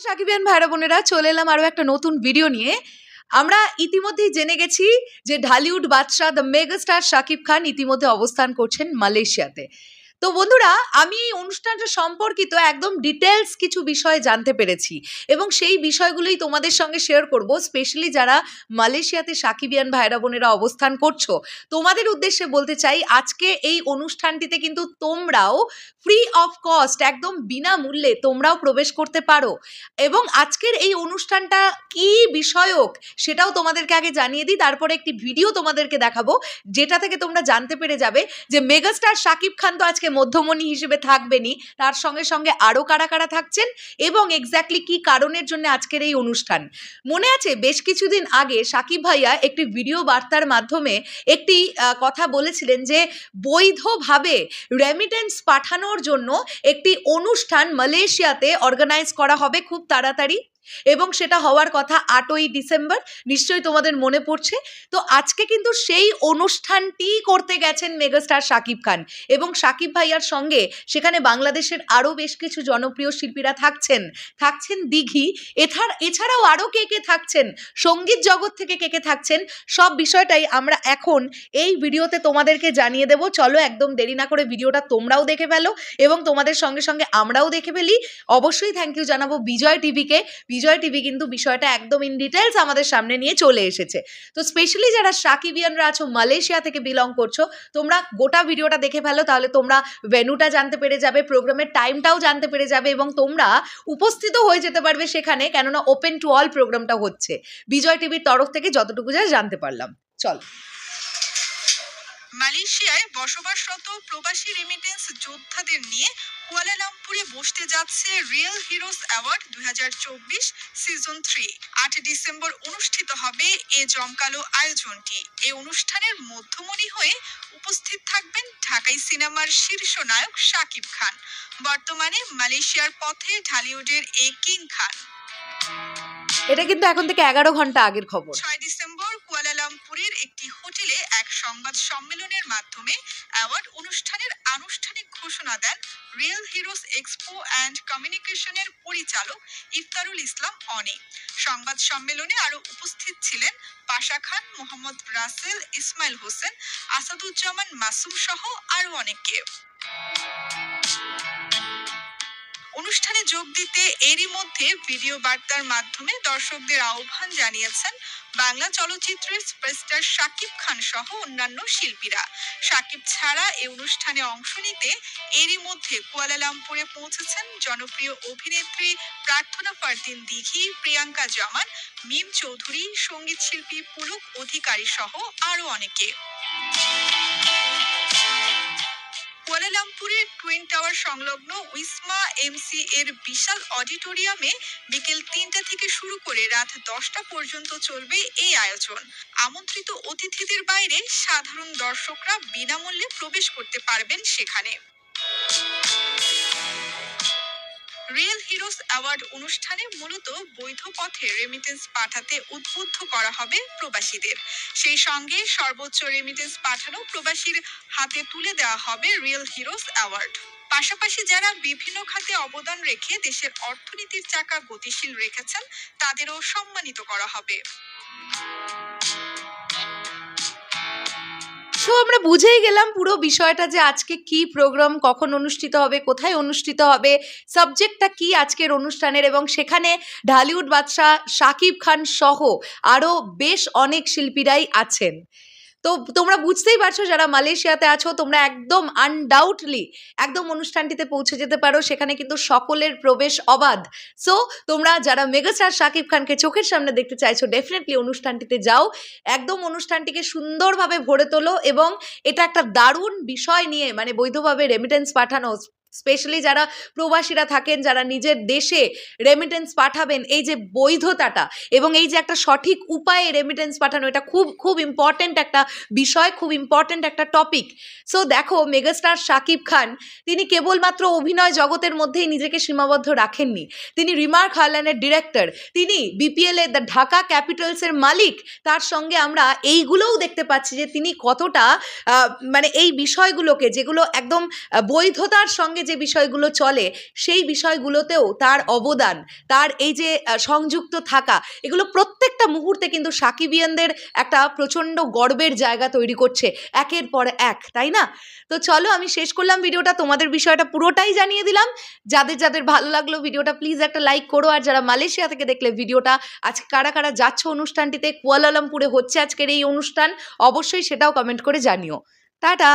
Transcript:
সাকিবিয়ান ভাইরা বোনেরা চলে এলাম আরো একটা নতুন ভিডিও নিয়ে। আমরা ইতিমধ্যেই জেনে গেছি যে ঢালিউড বাদশাহ দ্য মেগাস্টার শাকিব খান ইতিমধ্যে অবস্থান করছেন মালয়েশিয়াতে। তো বন্ধুরা, আমি এই অনুষ্ঠানটা সম্পর্কিত একদম ডিটেলস কিছু বিষয় জানতে পেরেছি এবং সেই বিষয়গুলোই তোমাদের সঙ্গে শেয়ার করব। স্পেশালি যারা মালয়েশিয়াতে সাকিবিয়ান ভাইরা বোনেরা অবস্থান করছো, তোমাদের উদ্দেশ্যে বলতে চাই আজকে এই অনুষ্ঠানটিতে কিন্তু তোমরাও ফ্রি অফ কস্ট, একদম বিনামূল্যে তোমরাও প্রবেশ করতে পারো। এবং আজকের এই অনুষ্ঠানটা কি বিষয়ক সেটাও তোমাদেরকে আগে জানিয়ে দিই, তারপরে একটি ভিডিও তোমাদেরকে দেখাবো যেটা থেকে তোমরা জানতে পেরে যাবে যে মেগাস্টার শাকিব খান তো আজকে মধ্যমণি হিসেবে থাকবেনই, তার সঙ্গে সঙ্গে আরও কারা কারা থাকছেন এবং এক্স্যাক্টলি কি কারণের জন্য আজকের এই অনুষ্ঠান। মনে আছে বেশ কিছুদিন আগে শাকিব ভাইয়া একটি ভিডিও বার্তার মাধ্যমে একটি কথা বলেছিলেন যে বৈধভাবে রেমিটেন্স পাঠানোর জন্য একটি অনুষ্ঠান মালয়েশিয়াতে অর্গানাইজ করা হবে খুব তাড়াতাড়ি, এবং সেটা হওয়ার কথা 8ই ডিসেম্বর। নিশ্চয়ই তোমাদের মনে পড়ছে। তো আজকে কিন্তু সেই অনুষ্ঠানটি করতে গেছেন মেগাস্টার শাকিব খান এবং শাকিব ভাইয়ার সঙ্গে সেখানে বাংলাদেশের আরও বেশ কিছু জনপ্রিয় শিল্পীরা থাকছেন দিঘি, এছাড়াও আরও কে কে থাকছেন, সঙ্গীত জগৎ থেকে কে কে থাকছেন, সব বিষয়টাই আমরা এখন এই ভিডিওতে তোমাদেরকে জানিয়ে দেব। চলো একদম দেরি না করে ভিডিওটা তোমরাও দেখে ফেলো এবং তোমাদের সঙ্গে সঙ্গে আমরাও দেখে ফেলি। অবশ্যই থ্যাংক ইউ জানাবো বিজয় টিভিকে। বিজয় টিভি কিন্তু বিষয়টা একদম ইন ডিটেলস আমাদের সামনে নিয়ে চলে এসেছে। তো স্পেশালি যারা সাকিবিয়ানরা আছো, মালয়েশিয়া থেকে বিলং করছো, তোমরা গোটা ভিডিওটা দেখে ফেলো, তাহলে তোমরা ভেন্যুটা জানতে পেরে যাবে, প্রোগ্রামের টাইমটাও জানতে পেরে যাবে এবং তোমরা উপস্থিত হয়ে যেতে পারবে সেখানে, কেননা ওপেন টু অল প্রোগ্রামটা হচ্ছে বিজয় টিভির তরফ থেকে, যতটুকু যা জানতে পারলাম। চলো। মালয়েশিয়ায় বসবাসরত প্রবাসী রেমিটেন্স যোদ্ধাদের নিয়ে কুয়ালালামপুরে বসতে যাচ্ছে real heroes award 2024 season 3। 8 December অনুষ্ঠিত হবে এ জমকালো আয়োজনটি। এই অনুষ্ঠানের মধ্যমণি হয়ে উপস্থিত থাকবেন ঢাকাই সিনেমার শীর্ষ নায়ক শাকিব খান, বর্তমানে মালয়েশিয়ার পথে ঢালিউডের এই কিং খান। এটা কিন্তু এখন থেকে 11 ঘন্টা আগের খবর। 6 ডিসেম্বর কুয়ালালামপুরের একটি হোটেলে এক সংবাদ সম্মেলনের মাধ্যমে অ্যাওয়ার্ড অনুষ্ঠানের আনুষ্ঠানিক ঘোষণা দেন রিয়েল হিরোস এক্সপো অ্যান্ড কমিউনিকেশনের পরিচালক ইফতারুল ইসলাম অনি। সংবাদ সম্মেলনে আরো উপস্থিত ছিলেন পাশা খান, মোহাম্মদ রাসেল, ইসমাইল হোসেন, আসাদুজ্জামান মাসুম সহ আরো অনেকে। অনুষ্ঠানে যোগ দিতে এরই মধ্যে ভিডিও বার্তার মাধ্যমে দর্শকদের আহ্বান জানিয়েছেন বাংলা চলচ্চিত্রের সুপারস্টার শাকিব খান সহ অন্যান্য শিল্পীরা। শাকিব ছাড়া এই অনুষ্ঠানে অংশ নিতে এরই মধ্যে কুয়ালালামপুরে পৌঁছেছেন জনপ্রিয় অভিনেত্রী প্রার্থনা ফারদিন দিঘি, প্রিয়াঙ্কা জামান, মিম চৌধুরী, সঙ্গীত শিল্পী পুলক অধিকারী সহ আরো অনেকে। কুয়ালালামপুরের টুইন টাওয়ার সংলগ্ন উইসমা এমসি এর বিশাল অডিটোরিয়ামে বিকেল 3টা থেকে শুরু করে রাত 10টা পর্যন্ত চলবে এই আয়োজন। আমন্ত্রিত অতিথিদের বাইরে সাধারণ দর্শকরা বিনামূল্যে প্রবেশ করতে পারবেন সেখানে। রিয়েল হিরোস অ্যাওয়ার্ড অনুষ্ঠানে মূলত বৈধ পথে রেমিটেন্স পাঠাতে উদ্বুদ্ধ করা হবে প্রবাসীদের। সেই সঙ্গে সর্বোচ্চ রেমিটেন্স পাঠানো প্রবাসীর হাতে তুলে দেওয়া হবে রিয়েল হিরোস অ্যাওয়ার্ড। পাশাপাশি যারা বিভিন্ন খাতে অবদান রেখে দেশের অর্থনীতির চাকা গতিশীল রেখেছেন তাদেরও সম্মানিত করা হবে। তো আমরা বুঝেই গেলাম পুরো বিষয়টা যে আজকে কি প্রোগ্রাম, কখন অনুষ্ঠিত হবে, কোথায় অনুষ্ঠিত হবে, সাবজেক্টটা কি আজকের অনুষ্ঠানের, এবং সেখানে ঢালিউড বাদশাহ শাকিব খান সহ আরও বেশ অনেক শিল্পীরাই আছেন। তো তোমরা বুঝতেই পারছো যারা মালয়েশিয়াতে আছো, তোমরা একদম আনডাউটলি একদম অনুষ্ঠানটিতে পৌঁছে যেতে পারো। সেখানে কিন্তু সকলের প্রবেশ অবাধ। সো তোমরা যারা মেগাস্টার শাকিব খানকে চোখের সামনে দেখতে চাইছো, ডেফিনেটলি অনুষ্ঠানটিতে যাও, একদম অনুষ্ঠানটিকে সুন্দরভাবে ভরে তোলো এবং এটা একটা দারুণ বিষয় নিয়ে, মানে বৈধভাবে রেমিটেন্স পাঠানো, স্পেশালি যারা প্রবাসীরা থাকেন, যারা নিজের দেশে রেমিটেন্স পাঠাবেন, এই যে বৈধতাটা এবং এই যে একটা সঠিক উপায়ে রেমিটেন্স পাঠানো, এটা খুব খুব ইম্পর্ট্যান্ট একটা বিষয়, খুব ইম্পর্ট্যান্ট একটা টপিক। সো দেখো, মেগাস্টার শাকিব খান তিনি কেবলমাত্র অভিনয় জগতের মধ্যেই নিজেকে সীমাবদ্ধ রাখেননি। তিনি রিমার্ক হারল্যান্ডের ডিরেক্টর, তিনি বিপিএল-এ দ্য ঢাকা ক্যাপিটালসের মালিক। তার সঙ্গে আমরা এইগুলোও দেখতে পাচ্ছি যে তিনি কতটা মানে এই বিষয়গুলোকে, যেগুলো একদম বৈধতার সঙ্গে সঙ্গে যে বিষয়গুলো চলে সেই বিষয়গুলোতেও তার অবদান, তার এই যে সংযুক্ত থাকা, এগুলো প্রত্যেকটা মুহূর্তে কিন্তু সাকিবিয়ানদের একটা প্রচণ্ড গর্বের জায়গা তৈরি করছে একের পর এক, তাই না? তো চলো আমি শেষ করলাম ভিডিওটা, তোমাদের বিষয়টা পুরোটাই জানিয়ে দিলাম। যাদের যাদের ভালো লাগলো ভিডিওটা প্লিজ একটা লাইক করো, আর যারা মালয়েশিয়া থেকে দেখলে ভিডিওটা, আজকে কারা কারা যাচ্ছ অনুষ্ঠানটিতে, কুয়ালালামপুরে হচ্ছে আজকের এই অনুষ্ঠান, অবশ্যই সেটাও কমেন্ট করে জানিও। টাটা।